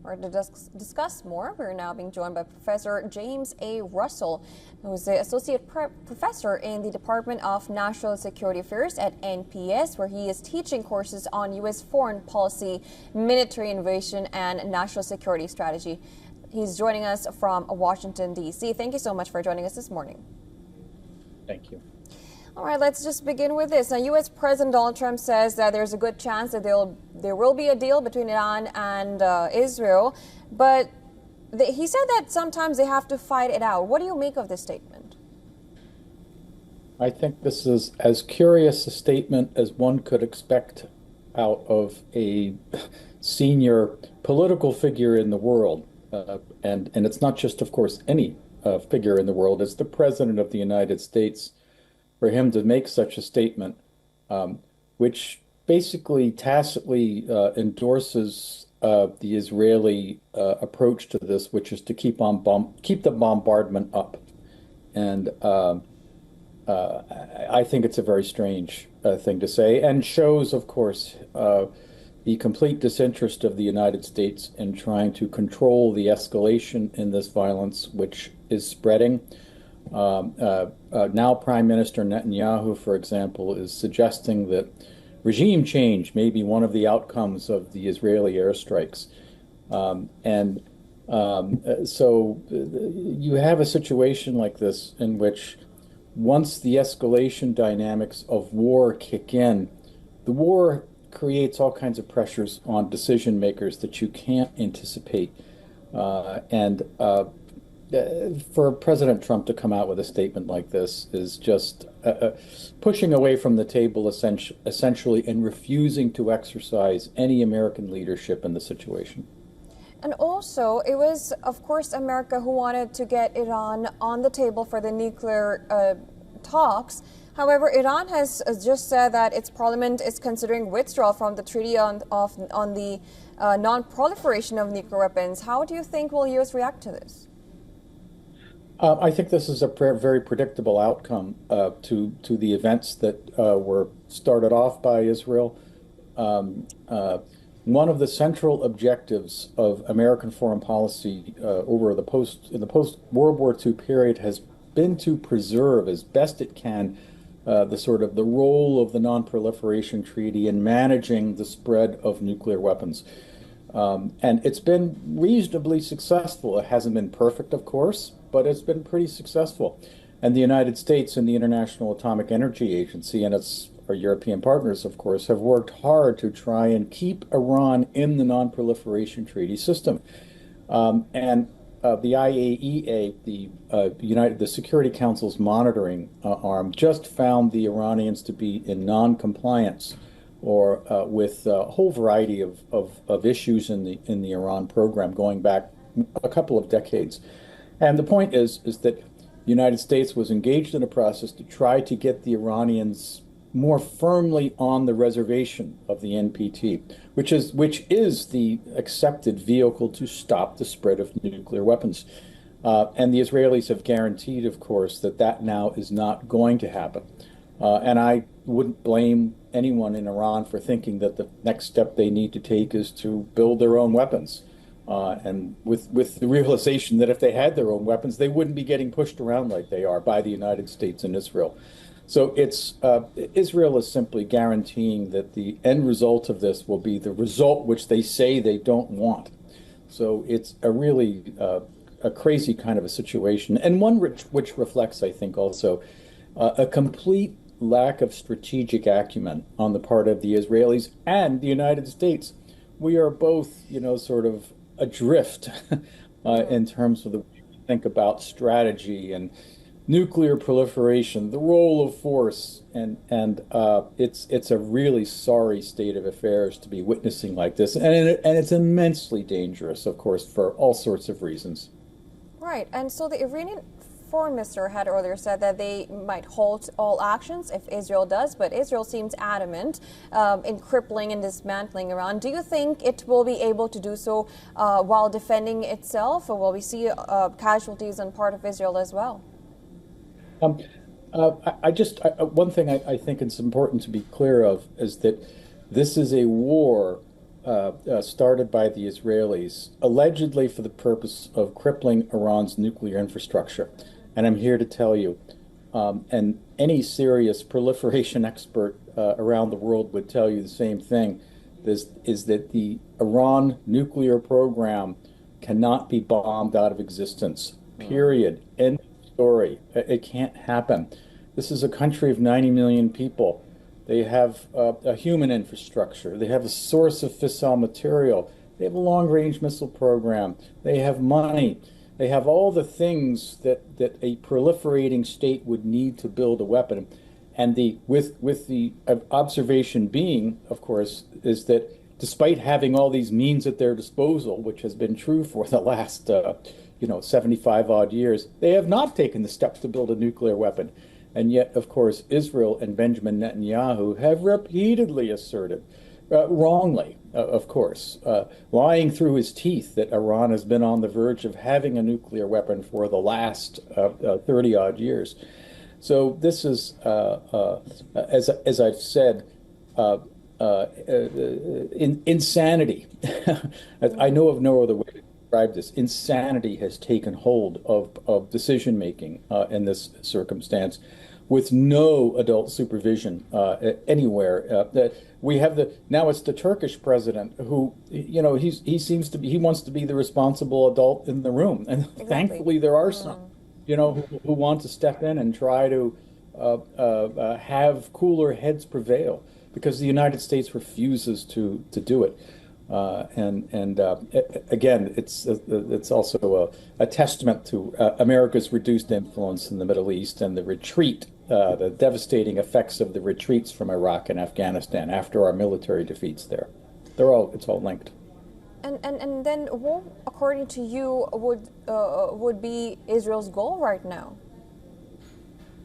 Or to discuss more, we're now being joined by Professor James A. Russell, who is the Associate Professor in the Department of National Security Affairs at NPS, where he is teaching courses on U.S. foreign policy, military innovation, and national security strategy. He's joining us from Washington, D.C. Thank you so much for joining us this morning. Thank you. All right, let's just begin with this. Now, U.S. President Donald Trump says that there's a good chance that there will be a deal between Iran and Israel, but he said that sometimes they have to fight it out. What do you make of this statement? I think this is as curious a statement as one could expect out of a senior political figure in the world. And it's not just, of course, any figure in the world. It's the President of the United States. For him to make such a statement, which basically tacitly endorses the Israeli approach to this, which is to keep the bombardment up, and I think it's a very strange thing to say, and shows, of course, the complete disinterest of the United States in trying to control the escalation in this violence, which is spreading. Now Prime Minister Netanyahu, for example, is suggesting that regime change may be one of the outcomes of the Israeli airstrikes. So you have a situation like this in which once the escalation dynamics of war kick in, the war creates all kinds of pressures on decision makers that you can't anticipate. For President Trump to come out with a statement like this is just pushing away from the table essentially and refusing to exercise any American leadership in the situation. And also, it was, of course, America who wanted to get Iran on the table for the nuclear talks. However, Iran has just said that its parliament is considering withdrawal from the treaty on the non-proliferation of nuclear weapons. How do you think will U.S. react to this? I think this is a very predictable outcome to the events that were started off by Israel. One of the central objectives of American foreign policy in the post-World War II period has been to preserve as best it can the role of the Non-Proliferation Treaty in managing the spread of nuclear weapons. And it's been reasonably successful. It hasn't been perfect, of course, but it's been pretty successful. And the United States and the International Atomic Energy Agency and our European partners, of course, have worked hard to try and keep Iran in the Non-Proliferation Treaty system. The IAEA, the Security Council's monitoring arm, just found the Iranians to be in non-compliance or with a whole variety of issues in the Iran program going back a couple of decades. And the point is that the United States was engaged in a process to try to get the Iranians more firmly on the reservation of the NPT, which is the accepted vehicle to stop the spread of nuclear weapons. And the Israelis have guaranteed, of course, that now is not going to happen. And I wouldn't blame anyone in Iran for thinking that the next step they need to take is to build their own weapons. And with the realization that if they had their own weapons, they wouldn't be getting pushed around like they are by the United States and Israel. So Israel is simply guaranteeing that the end result of this will be the result which they say they don't want. So it's a really a crazy kind of a situation, and one which reflects, I think, also a complete lack of strategic acumen on the part of the Israelis and the United States. We are both, sort of adrift in terms of the way we think about strategy and nuclear proliferation, the role of force, and it's a really sorry state of affairs to be witnessing like this, and it's immensely dangerous, of course, for all sorts of reasons. Right, and so the Iranian foreign minister had earlier said that they might halt all actions if Israel does, but Israel seems adamant in crippling and dismantling Iran. Do you think it will be able to do so while defending itself, or will we see casualties on part of Israel as well? One thing I think it's important to be clear of is that this is a war started by the Israelis, allegedly for the purpose of crippling Iran's nuclear infrastructure. And I'm here to tell you, and any serious proliferation expert around the world would tell you the same thing, is that the Iran nuclear program cannot be bombed out of existence. Period. End of story. It can't happen. This is a country of 90 million people. They have a human infrastructure. They have a source of fissile material. They have a long-range missile program. They have money. They have all the things that a proliferating state would need to build a weapon. And with the observation being, of course, is that despite having all these means at their disposal, which has been true for the last 75 odd years, they have not taken the steps to build a nuclear weapon. And yet, of course, Israel and Benjamin Netanyahu have repeatedly asserted, wrongly, of course, lying through his teeth, that Iran has been on the verge of having a nuclear weapon for the last 30 odd years. So this is, as I've said, insanity. I know of no other way to describe this. Insanity has taken hold of decision making in this circumstance, with no adult supervision anywhere. We have now it's the Turkish president who, he wants to be the responsible adult in the room, and exactly. Thankfully there are some, who want to step in and try to have cooler heads prevail, because the United States refuses to do it. Again, it's also a testament to America's reduced influence in the Middle East and the retreat, the devastating effects of the retreats from Iraq and Afghanistan after our military defeats there. It's all linked. And then what, according to you, would be Israel's goal right now?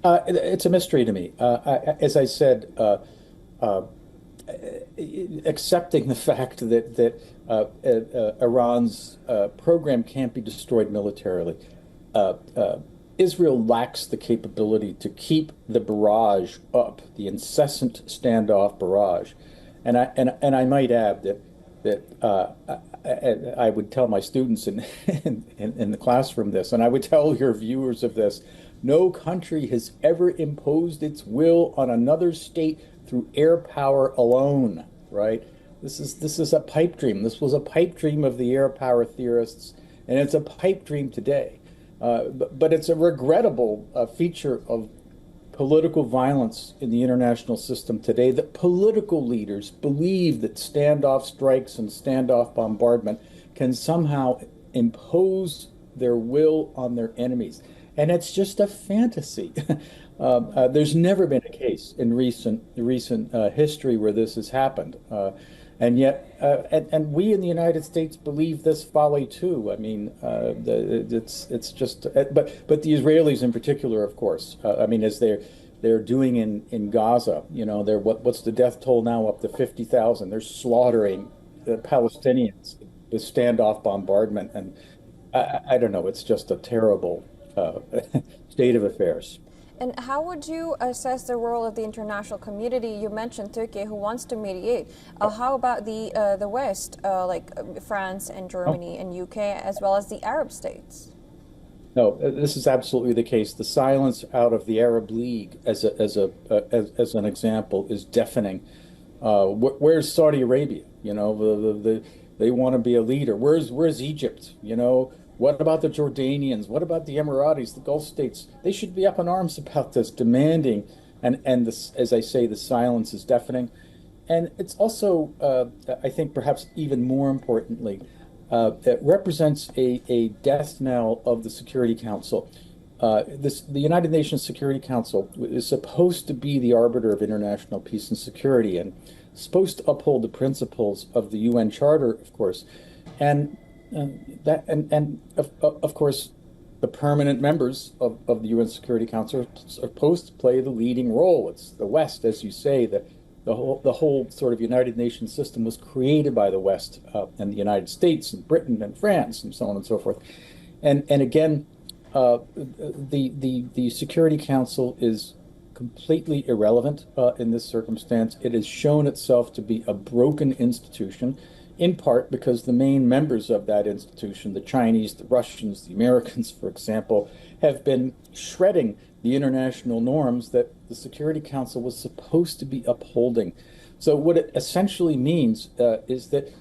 It's a mystery to me. As I said, accepting the fact that Iran's program can't be destroyed militarily. Israel lacks the capability to keep the barrage up, the incessant standoff barrage. And I might add that I would tell my students in the classroom this, and I would tell your viewers of this: no country has ever imposed its will on another state through air power alone, right? This is a pipe dream. This was a pipe dream of the air power theorists, and it's a pipe dream today. But it's a regrettable feature of political violence in the international system today, that political leaders believe that standoff strikes and standoff bombardment can somehow impose their will on their enemies. And it's just a fantasy. There's never been a case in recent history where this has happened, and yet, and we in the United States believe this folly too. I mean, it's just, but the Israelis in particular, of course. I mean, as they're doing in Gaza, they're what's the death toll now, up to 50,000. They're slaughtering the Palestinians with standoff bombardment, and I don't know. It's just a terrible state of affairs. And how would you assess the role of the international community? You mentioned Turkey, who wants to mediate. How about the West, like France and Germany and UK, as well as the Arab states? No, this is absolutely the case. The silence out of the Arab League, as an example, is deafening. Where's Saudi Arabia? They want to be a leader. Where's Egypt? What about the Jordanians? What about the Emiratis, the Gulf states? They should be up in arms about this, demanding, and this, as I say, the silence is deafening. And it's also, I think, perhaps even more importantly, it represents a death knell of the Security Council. The United Nations Security Council is supposed to be the arbiter of international peace and security, and supposed to uphold the principles of the UN Charter, of course, and of course, the permanent members of the UN Security Council are supposed to play the leading role. It's the West, as you say, the whole sort of United Nations system was created by the West and the United States and Britain and France and so on and so forth. And again, the Security Council is completely irrelevant in this circumstance. It has shown itself to be a broken institution. in part because the main members of that institution, the Chinese, the Russians, the Americans, for example, have been shredding the international norms that the Security Council was supposed to be upholding. So what it essentially means is that,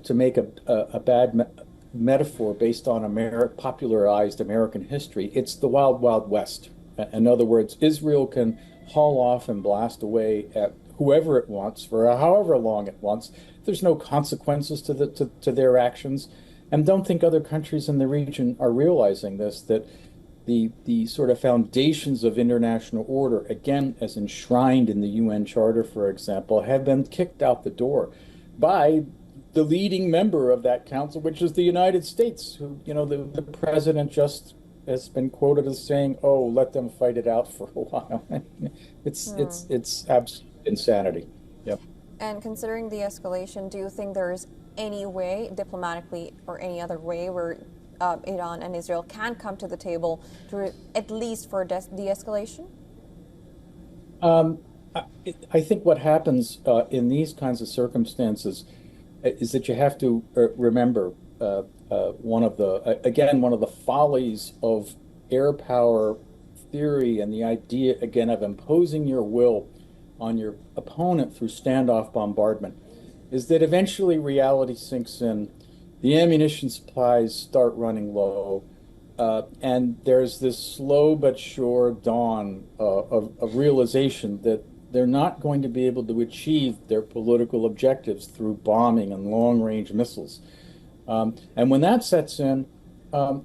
to make a bad metaphor based on popularized American history, it's the wild, wild west. In other words, Israel can haul off and blast away at whoever it wants for however long it wants. There's no consequences to their actions. And don't think other countries in the region are realizing this, that the sort of foundations of international order, again, as enshrined in the UN Charter, for example, have been kicked out the door by the leading member of that council, which is the United States, who, the president just has been quoted as saying, "Oh, let them fight it out for a while." It's absolute insanity. Yep. And considering the escalation, do you think there is any way, diplomatically or any other way, where Iran and Israel can come to the table to at least for de-escalation? I think what happens in these kinds of circumstances is that you have to remember one of the follies of air power theory and the idea, again, of imposing your will on your opponent through standoff bombardment, is that eventually reality sinks in, the ammunition supplies start running low, and there's this slow but sure dawn of realization that they're not going to be able to achieve their political objectives through bombing and long-range missiles. And when that sets in,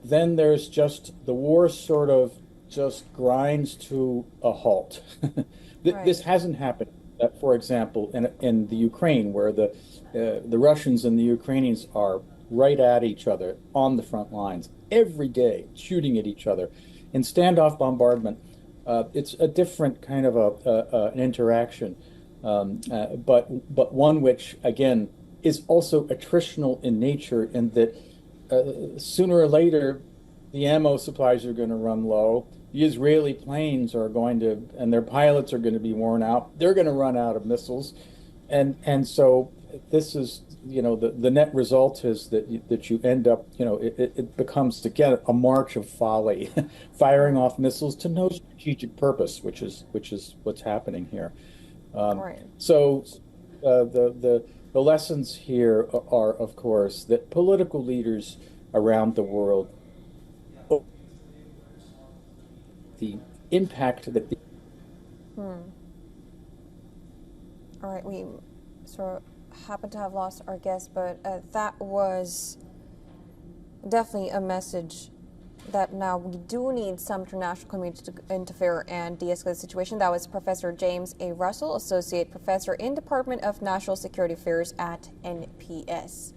then there's just the war sort of just grinds to a halt. Right. This hasn't happened, for example, in the Ukraine, where the Russians and the Ukrainians are right at each other on the front lines every day, shooting at each other. In standoff bombardment, it's a different kind of an interaction, but one which, again, is also attritional in nature, in that sooner or later the ammo supplies are going to run low. The Israeli planes are going to, and their pilots are going to be worn out. They're going to run out of missiles, and so this is, the net result is that you end up, it becomes, again, a march of folly, firing off missiles to no strategic purpose, which is what's happening here. Right. So the lessons here are, of course, that political leaders around the world, the impact that All right, we sort of happen to have lost our guest, but that was definitely a message that now we do need some international community to interfere and de-escalate the situation. That was Professor James A. Russell, Associate Professor in Department of National Security Affairs at NPS.